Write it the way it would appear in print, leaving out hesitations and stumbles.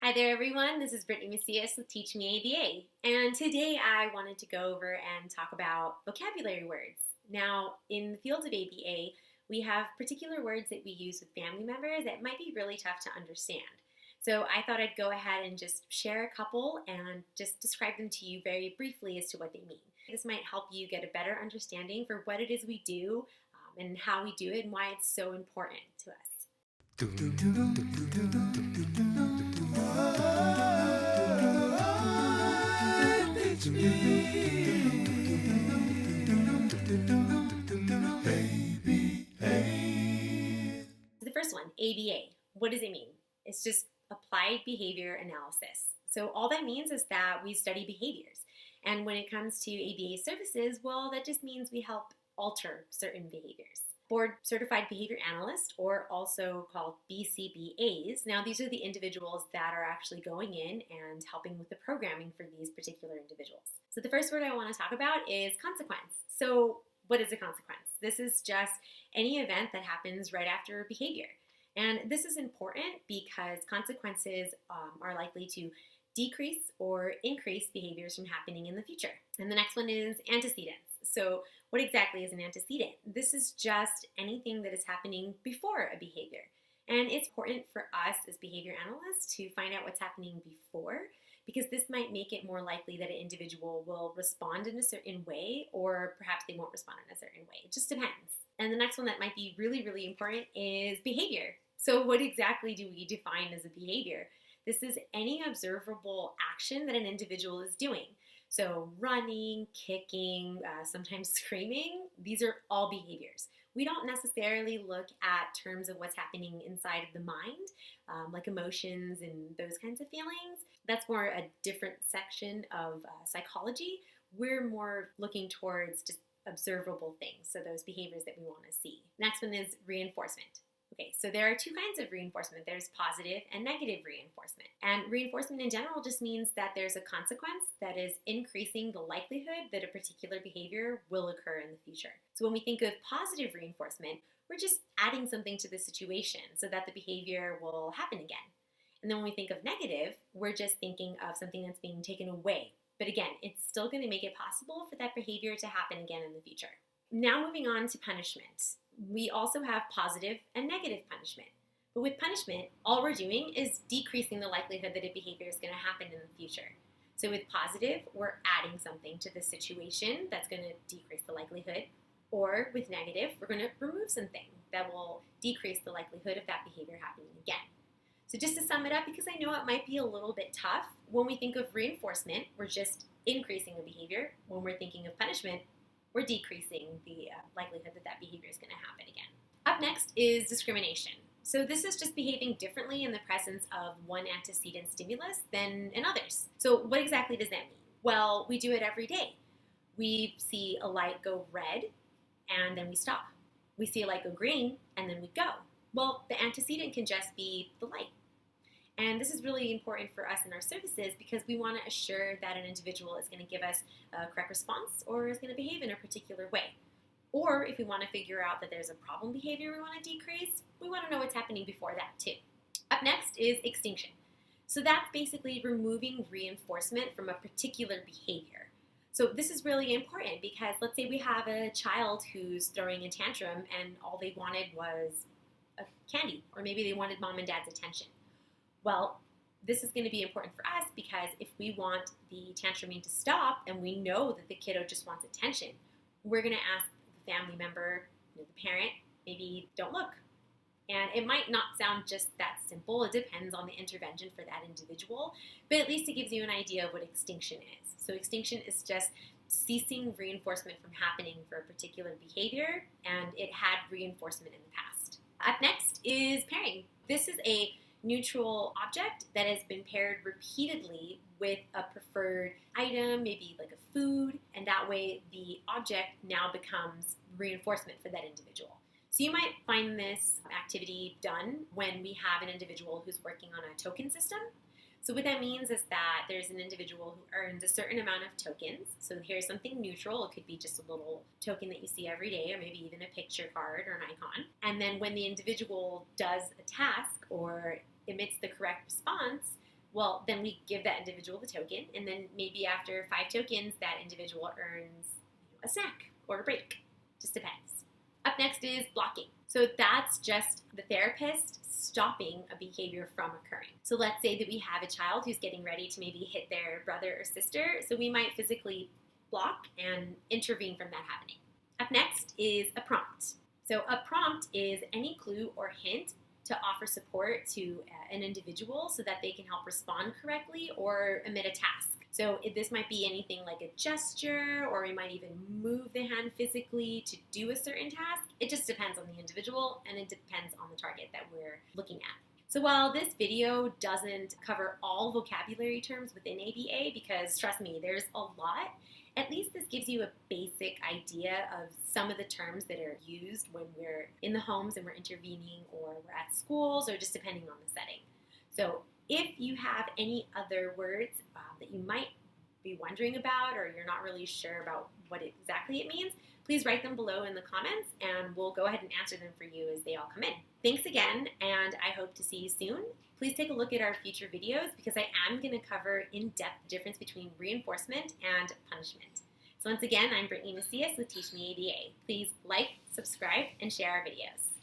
Hi there everyone, this is Brittany Macias with Teach Me ABA, and today I wanted to go over and talk about vocabulary words. Now, in the field of ABA, we have particular words that we use with family members that might be really tough to understand. So I thought I'd go ahead and just share a couple and just describe them to you very briefly as to what they mean. This might help you get a better understanding for what it is we do and how we do it and why it's so important to us. The first one, ABA. What does it mean? It's just applied behavior analysis. So all that means is that we study behaviors. And when it comes to ABA services, well, that just means we help alter certain behaviors. Board Certified Behavior Analyst, or also called BCBAs. Now, these are the individuals that are actually going in and helping with the programming for these particular individuals. So the first word I want to talk about is consequence. So what is a consequence? This is just any event that happens right after a behavior. And this is important because consequences are likely to decrease or increase behaviors from happening in the future. And the next one is antecedents. So what exactly is an antecedent? This is just anything that is happening before a behavior. And it's important for us as behavior analysts to find out what's happening before, because this might make it more likely that an individual will respond in a certain way, or perhaps they won't respond in a certain way. It just depends. And the next one that might be really, really important is behavior. So what exactly do we define as a behavior? This is any observable action that an individual is doing. So running, kicking, sometimes screaming, these are all behaviors. We don't necessarily look at terms of what's happening inside of the mind, like emotions and those kinds of feelings. That's more a different section of psychology. We're more looking towards just observable things, so those behaviors that we want to see. Next one is reinforcement. Okay, so there are two kinds of reinforcement. There's positive and negative reinforcement. And reinforcement in general just means that there's a consequence that is increasing the likelihood that a particular behavior will occur in the future. So when we think of positive reinforcement, we're just adding something to the situation so that the behavior will happen again. And then when we think of negative, we're just thinking of something that's being taken away. But again, it's still going to make it possible for that behavior to happen again in the future. Now moving on to punishment. We also have positive and negative punishment. But with punishment, all we're doing is decreasing the likelihood that a behavior is going to happen in the future. So with positive, we're adding something to the situation that's going to decrease the likelihood. Or with negative, we're going to remove something that will decrease the likelihood of that behavior happening again. So just to sum it up, because I know it might be a little bit tough, when we think of reinforcement, we're just increasing a behavior. When we're thinking of punishment, we're decreasing the likelihood that that behavior is going to happen again. Up next is discrimination. So this is just behaving differently in the presence of one antecedent stimulus than in others. So what exactly does that mean? Well, we do it every day. We see a light go red, and then we stop. We see a light go green, and then we go. Well, the antecedent can just be the light. And this is really important for us in our services because we want to assure that an individual is going to give us a correct response or is going to behave in a particular way. Or if we want to figure out that there's a problem behavior we want to decrease, we want to know what's happening before that too. Up next is extinction. So that's basically removing reinforcement from a particular behavior. So this is really important because let's say we have a child who's throwing a tantrum and all they wanted was a candy, or maybe they wanted mom and dad's attention. Well, this is going to be important for us because if we want the tantruming to stop and we know that the kiddo just wants attention, we're going to ask the family member, the parent, maybe don't look. And it might not sound just that simple. It depends on the intervention for that individual, but at least it gives you an idea of what extinction is. So extinction is just ceasing reinforcement from happening for a particular behavior, and it had reinforcement in the past. Up next is pairing. This is a neutral object that has been paired repeatedly with a preferred item, maybe like a food, and that way the object now becomes reinforcement for that individual. So you might find this activity done when we have an individual who's working on a token system. So what that means is that there's an individual who earns a certain amount of tokens. So here's something neutral. It could be just a little token that you see every day, or maybe even a picture card or an icon. And then when the individual does a task or emits the correct response, well, then we give that individual the token, and then maybe after 5 tokens, that individual earns a snack or a break. Just depends. Up next is blocking. So that's just the therapist stopping a behavior from occurring. So let's say that we have a child who's getting ready to maybe hit their brother or sister, so we might physically block and intervene from that happening. Up next is a prompt. So a prompt is any clue or hint to offer support to an individual so that they can help respond correctly or omit a task. So this might be anything like a gesture, or we might even move the hand physically to do a certain task. It just depends on the individual, and it depends on the target that we're looking at. So while this video doesn't cover all vocabulary terms within ABA, because trust me, there's a lot, at least this gives you a basic idea of some of the terms that are used when we're in the homes and we're intervening, or we're at schools, or just depending on the setting. So if you have any other words that you might be wondering about, or you're not really sure about what exactly it means, please write them below in the comments, and we'll go ahead and answer them for you as they all come in. Thanks again, and I hope to see you soon. Please take a look at our future videos, because I am going to cover in depth the difference between reinforcement and punishment. So once again, I'm Brittany Macias with Teach Me ABA. Please like, subscribe, and share our videos.